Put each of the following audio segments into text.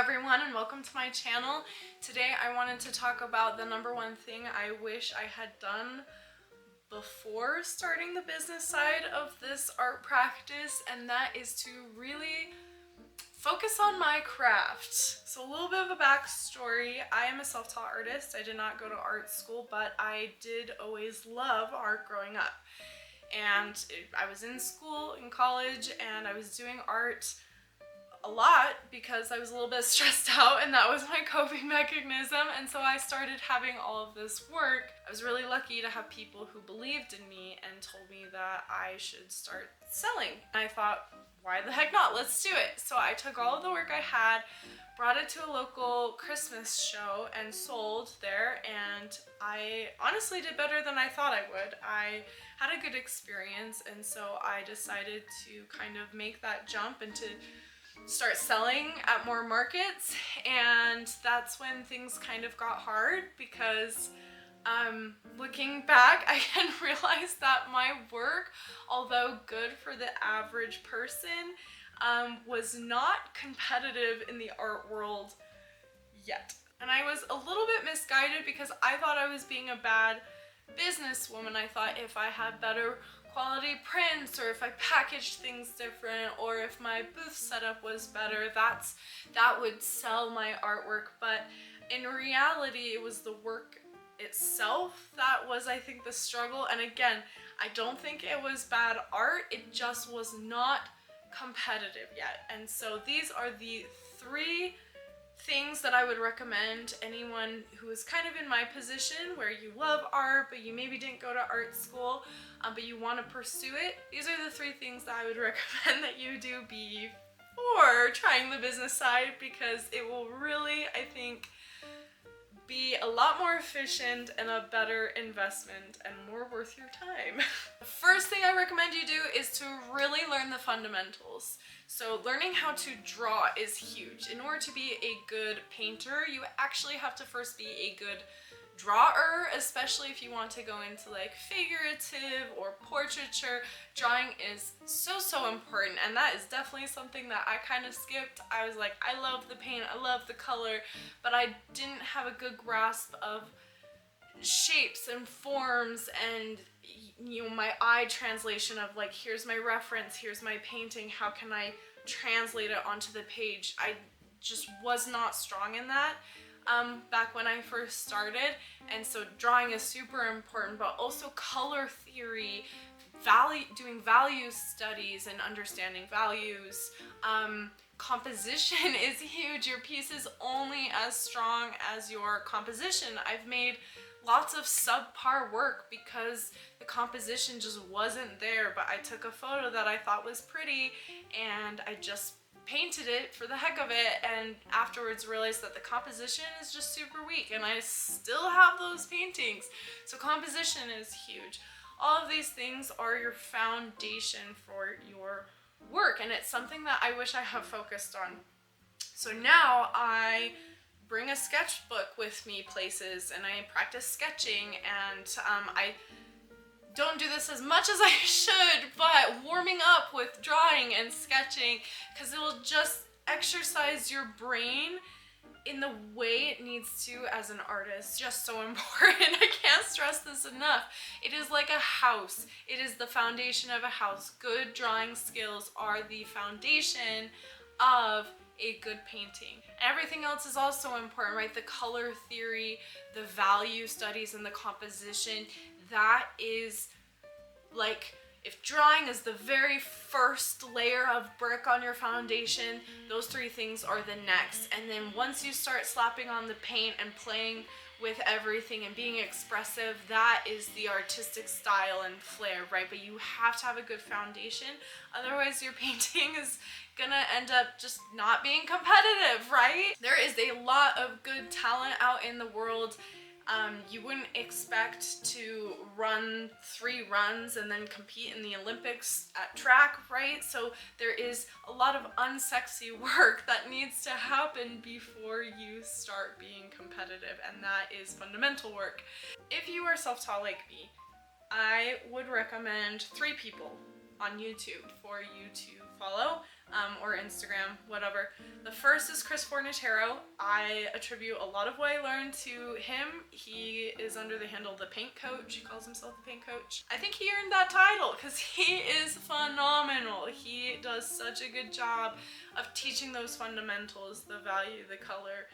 everyone, and welcome to my channel. Today I wanted to talk about the number one thing I wish I had done before starting the business side of this art practice, and that is to really focus on my craft. So a little bit of a backstory. I am a self-taught artist. I did not go to art school, but I did always love art growing up. And I was in school, in college, and I was doing art a lot because I was a little bit stressed out, and that was my coping mechanism. And so I started having all of this work. I was really lucky to have people who believed in me and told me that I should start selling. And I thought, why the heck not? Let's do it. So I took all of the work I had, brought it to a local Christmas show and sold there, and I honestly did better than I thought I would. I had a good experience, and so I decided to kind of make that jump and to start selling at more markets. And that's when things kind of got hard because looking back, I can realize that my work, although good for the average person, was not competitive in the art world yet. And I was a little bit misguided because I thought I was being a bad businesswoman. I thought if I had better quality prints, or if I packaged things different, or if my booth setup was better, that would sell my artwork. But in reality, it was the work itself that was, I think, the struggle. And again, I don't think it was bad art, it just was not competitive yet. And so these are the three things that I would recommend anyone who is kind of in my position where you love art but you maybe didn't go to art school, but you want to pursue it. These are the three things that I would recommend that you do before trying the business side, because it will really, I think, be a lot more efficient and a better investment and more worth your time. The first thing I recommend you do is to really learn the fundamentals. So learning how to draw is huge. In order to be a good painter, you actually have to first be a good drawer, especially if you want to go into like figurative or portraiture. Drawing is so important, and that is definitely something that I kind of skipped. I was like, I love the paint, I love the color, but I didn't have a good grasp of shapes and forms and, you know, my eye translation of like, here's my reference, here's my painting, how can I translate it onto the page. I just was not strong in that back when I first started. And so drawing is super important, but also color theory, doing value studies and understanding values. Composition is huge. Your piece is only as strong as your composition. I've made lots of subpar work because the composition just wasn't there, but I took a photo that I thought was pretty and I just painted it for the heck of it, and afterwards realized that the composition is just super weak, and I still have those paintings. So composition is huge. All of these things are your foundation for your work, and it's something that I wish I had focused on. So now I bring a sketchbook with me places and I practice sketching, and I don't do this as much as I should, but warming up with drawing and sketching, because it will just exercise your brain in the way it needs to as an artist. Just so important. I can't stress this enough. It is like a house. It is the foundation of a house. Good drawing skills are the foundation of a good painting. Everything else is also important, right? The color theory, the value studies, and the composition. That is like, if drawing is the very first layer of brick on your foundation, those three things are the next. And then once you start slapping on the paint and playing with everything and being expressive, that is the artistic style and flair, right? But you have to have a good foundation, otherwise your painting is gonna end up just not being competitive, right? There is a lot of good talent out in the world. You wouldn't expect to run 3 runs and then compete in the Olympics at track, right? So there is a lot of unsexy work that needs to happen before you start being competitive, and that is fundamental work. If you are self-taught like me, I would recommend 3 people on YouTube for you to follow. or Instagram, whatever. The first is Chris Fornatero. I attribute a lot of what I learned to him. He is under the handle The Paint Coach. He calls himself The Paint Coach. I think he earned that title because he is phenomenal. He does such a good job of teaching those fundamentals, the value, the color,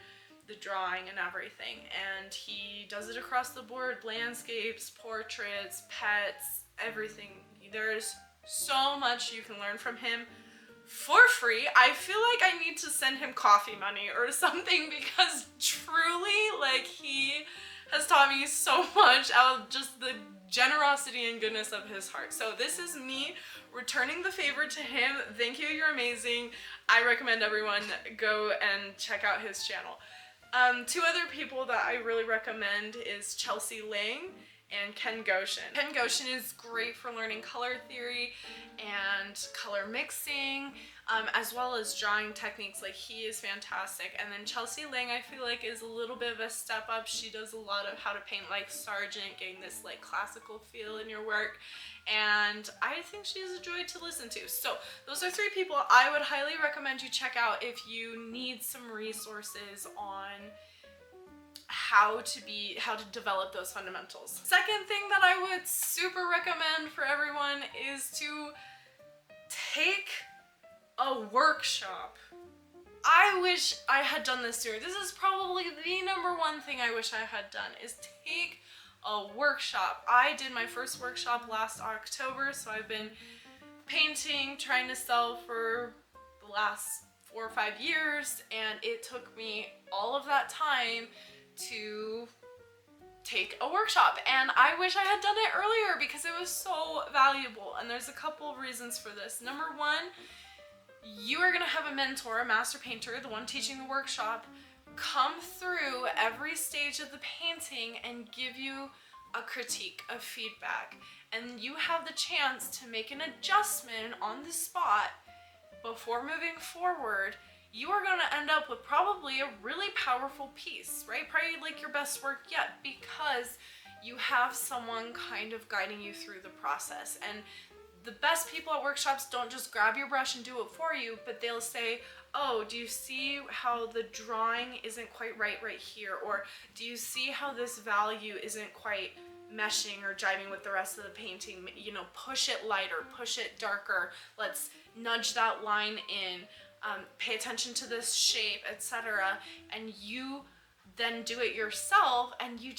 the drawing, and everything. And he does it across the board: landscapes, portraits, pets, everything. There's so much you can learn from him for free. I feel like I need to send him coffee money or something, because truly, like, he has taught me so much out of just the generosity and goodness of his heart. So this is me returning the favor to him. Thank you, you're amazing. I recommend everyone go and check out his channel. Two other people that I really recommend is Chelsea Lang and Ken Goshen. Ken Goshen is great for learning color theory and color mixing, as well as drawing techniques. Like, he is fantastic. And then Chelsea Lang, I feel like, is a little bit of a step up. She does a lot of how to paint like Sargent, getting this like classical feel in your work, and I think she's a joy to listen to. So those are three people I would highly recommend you check out if you need some resources on how to develop those fundamentals. Second thing that I would super recommend for everyone is to take a workshop. I wish I had done this sooner. This is probably the number one thing I wish I had done, is take a workshop. I did my first workshop last October, so I've been painting, trying to sell for the last 4 or 5 years, and it took me all of that time to take a workshop, and I wish I had done it earlier because it was so valuable. And there's a couple of reasons for this. Number one, you are gonna have a mentor, a master painter, the one teaching the workshop, come through every stage of the painting and give you a critique, a feedback, and you have the chance to make an adjustment on the spot before moving forward. You are going to end up with probably a really powerful piece, right? Probably like your best work yet, because you have someone kind of guiding you through the process. And the best people at workshops don't just grab your brush and do it for you, but they'll say, oh, do you see how the drawing isn't quite right here? Or do you see how this value isn't quite meshing or jiving with the rest of the painting? You know, push it lighter, push it darker. Let's nudge that line in. Pay attention to this shape, etc. And you then do it yourself, and you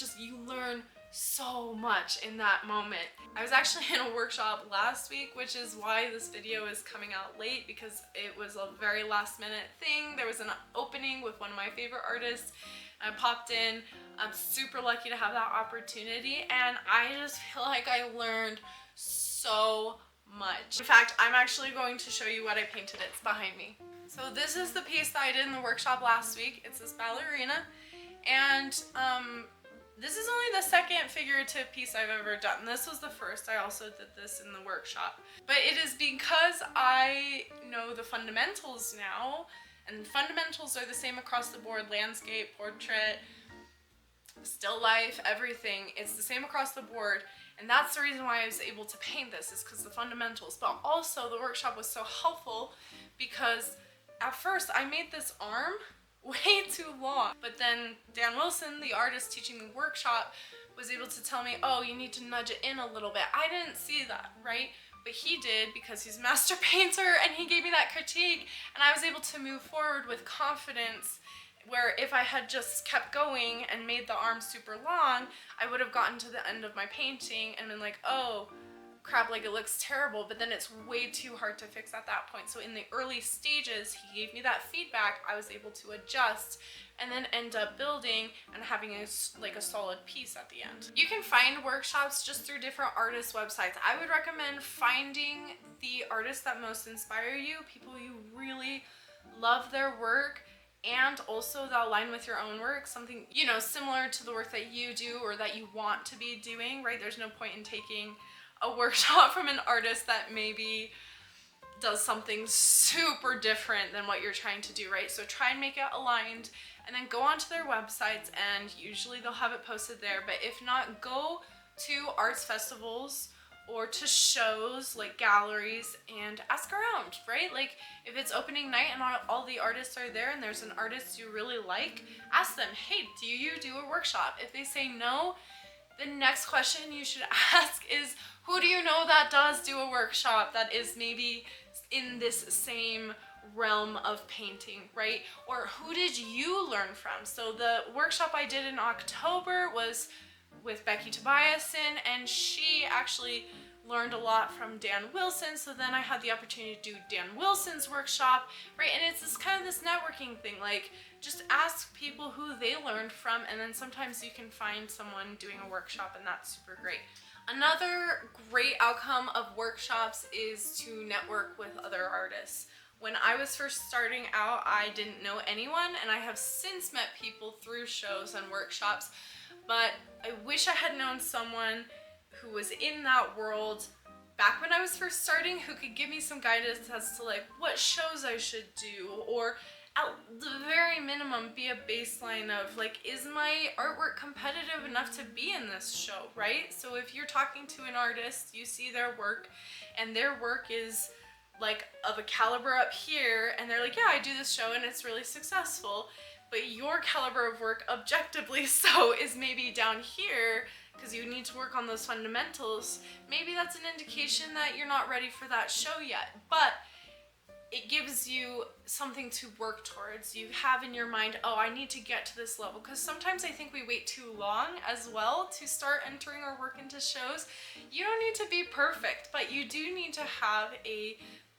learn so much in that moment. I was actually in a workshop last week, which is why this video is coming out late, because it was a very last minute thing. There was an opening with one of my favorite artists. I popped in. I'm super lucky to have that opportunity, and I just feel like I learned so much. In fact, I'm actually going to show you what I painted. It's behind me. So this is the piece that I did in the workshop last week. It's this ballerina, and this is only the second figurative piece I've ever done. This was the first. I also did this in the workshop. But it is because I know the fundamentals now, and fundamentals are the same across the board: landscape, portrait, still life, everything. It's the same across the board. And that's the reason why I was able to paint this, is because the fundamentals. But also the workshop was so helpful because at first I made this arm way too long. But then Dan Wilson, the artist teaching the workshop, was able to tell me, oh, you need to nudge it in a little bit. I didn't see that, right? But he did, because he's a master painter, and he gave me that critique, and I was able to move forward with confidence. Where if I had just kept going and made the arm super long, I would have gotten to the end of my painting and been like, oh crap, like it looks terrible, but then it's way too hard to fix at that point. So in the early stages, he gave me that feedback. I was able to adjust and then end up building and having a solid piece at the end. You can find workshops just through different artists' websites. I would recommend finding the artists that most inspire you, people you really love their work, and also that align with your own work, something, you know, similar to the work that you do or that you want to be doing, right? There's no point in taking a workshop from an artist that maybe does something super different than what you're trying to do, right? So try and make it aligned, and then go onto their websites, and usually they'll have it posted there. But if not, go to arts festivals or to shows like galleries and ask around, right? Like if it's opening night and all the artists are there and there's an artist you really like, ask them, hey, do you do a workshop? If they say no, the next question you should ask is, who do you know that does do a workshop that is maybe in this same realm of painting, right? Or who did you learn from? So the workshop I did in October was with Becky Tobiasen, and she actually learned a lot from Dan Wilson, so then I had the opportunity to do Dan Wilson's workshop, right? And it's this kind of this networking thing, like just ask people who they learned from, and then sometimes you can find someone doing a workshop, and that's super great. Another great outcome of workshops is to network with other artists. When I was first starting out, I didn't know anyone, and I have since met people through shows and workshops, but I wish I had known someone who was in that world back when I was first starting, who could give me some guidance as to like what shows I should do, or at the very minimum be a baseline of like, is my artwork competitive enough to be in this show, right? So if you're talking to an artist, you see their work and their work is like of a caliber up here, and they're like, yeah, I do this show and it's really successful, but your caliber of work objectively so is maybe down here because you need to work on those fundamentals, maybe that's an indication that you're not ready for that show yet. But it gives you something to work towards. You have in your mind, oh, I need to get to this level, because sometimes I think we wait too long as well to start entering our work into shows. You don't need to be perfect, but you do need to have a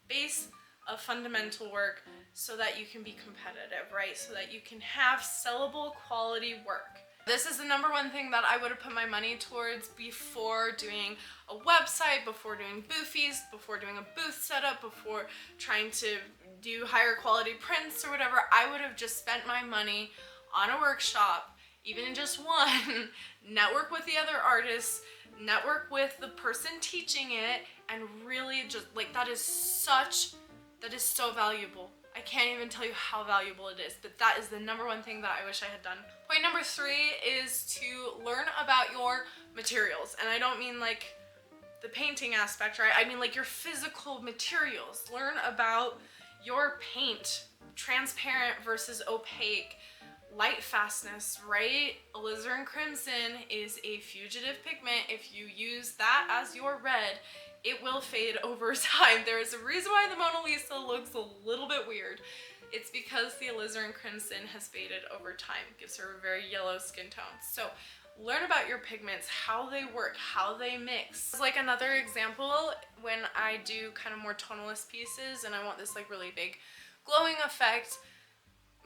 base of fundamental work so that you can be competitive, right? So that you can have sellable quality work. This is the number one thing that I would have put my money towards before doing a website, before doing boofies, before doing a booth setup, before trying to do higher quality prints or whatever. I would have just spent my money on a workshop, even in just one, network with the other artists, network with the person teaching it, and really just like that is so valuable. I can't even tell you how valuable it is, but that is the number one thing that I wish I had done. Point number 3 is to learn about your materials. And I don't mean like the painting aspect, right? I mean like your physical materials. Learn about your paint, transparent versus opaque, light fastness, right? Alizarin Crimson is a fugitive pigment. If you use that as your red, it will fade over time. There is a reason why the Mona Lisa looks a little bit weird. It's because the alizarin crimson has faded over time. It gives her a very yellow skin tone. So learn about your pigments, how they work, how they mix. Like another example, when I do kind of more tonalist pieces and I want this like really big glowing effect,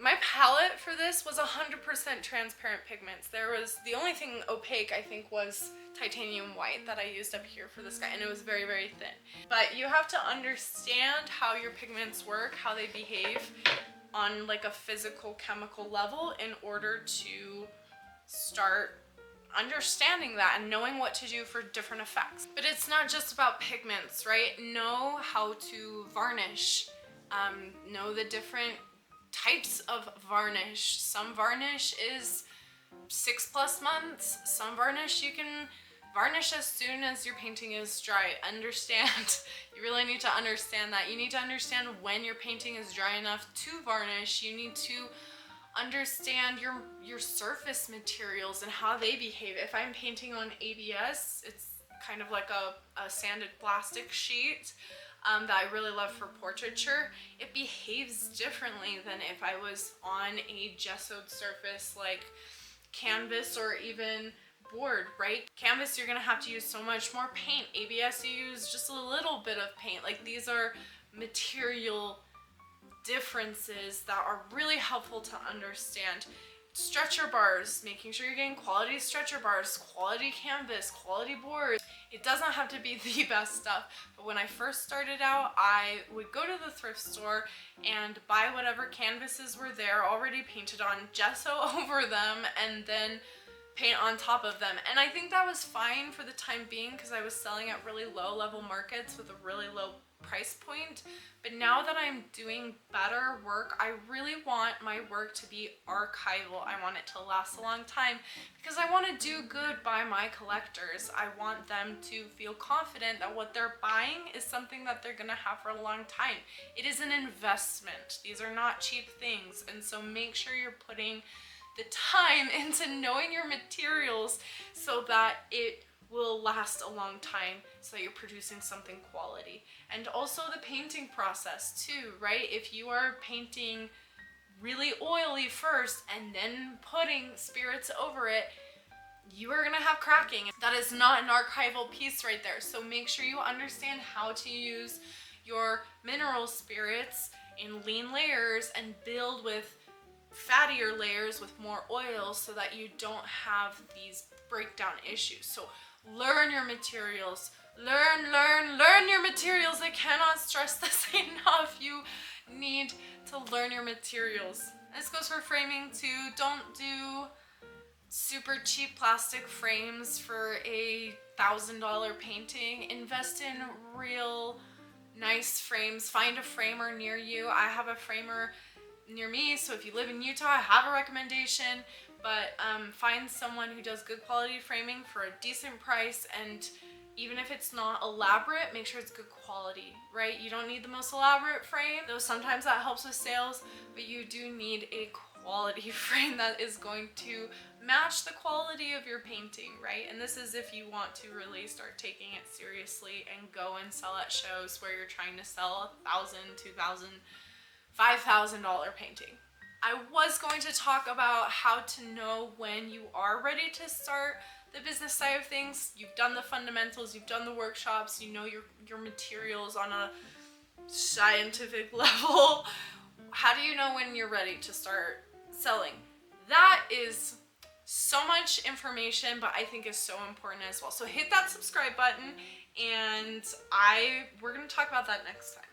my palette for this was 100% transparent pigments. There was, the only thing opaque I think was titanium white that I used up here for this guy, and it was very, very thin. But you have to understand how your pigments work, how they behave on like a physical chemical level in order to start understanding that and knowing what to do for different effects. But it's not just about pigments, right? Know how to varnish, know the different types of varnish. Some varnish is 6+ months. Some varnish you can varnish as soon as your painting is dry. Understand, you really need to understand that. You need to understand when your painting is dry enough to varnish. You need to understand your surface materials and how they behave. If I'm painting on ABS, it's kind of like a sanded plastic sheet. That I really love for portraiture. It behaves differently than if I was on a gessoed surface like canvas or even board, right? Canvas, you're gonna have to use so much more paint. ABS, you use just a little bit of paint. Like, these are material differences that are really helpful to understand. Stretcher bars, making sure you're getting quality stretcher bars, quality canvas, quality boards. It doesn't have to be the best stuff, but when I first started out, I would go to the thrift store and buy whatever canvases were there already painted on, gesso over them, and then paint on top of them. And I think that was fine for the time being because I was selling at really low level markets with a really low price point. But now that I'm doing better work, I really want my work to be archival. I want it to last a long time because I want to do good by my collectors. I want them to feel confident that what they're buying is something that they're going to have for a long time. It is an investment. These are not cheap things. And so make sure you're putting the time into knowing your materials so that it will last a long time, so that you're producing something quality. And also the painting process too, right? If you are painting really oily first and then putting spirits over it, you are gonna have cracking. That is not an archival piece right there. So make sure you understand how to use your mineral spirits in lean layers and build with fattier layers with more oils so that you don't have these breakdown issues. So learn your materials. Learn your materials. I cannot stress this enough. You need to learn your materials. This goes for framing too. Don't do super cheap plastic frames for a $1,000 painting. Invest in real nice frames. Find a framer near you. I have a framer near me, so if you live in Utah, I have a recommendation. But find someone who does good quality framing for a decent price, and even if it's not elaborate, make sure it's good quality, right? You don't need the most elaborate frame, though sometimes that helps with sales, but you do need a quality frame that is going to match the quality of your painting, right? And this is if you want to really start taking it seriously and go and sell at shows where you're trying to sell $1,000, $2,000, $5,000 painting. I was going to talk about how to know when you are ready to start the business side of things. You've done the fundamentals, you've done the workshops, you know your materials on a scientific level. How do you know when you're ready to start selling? That is so much information, but I think is so important as well. So hit that subscribe button, and we're gonna talk about that next time.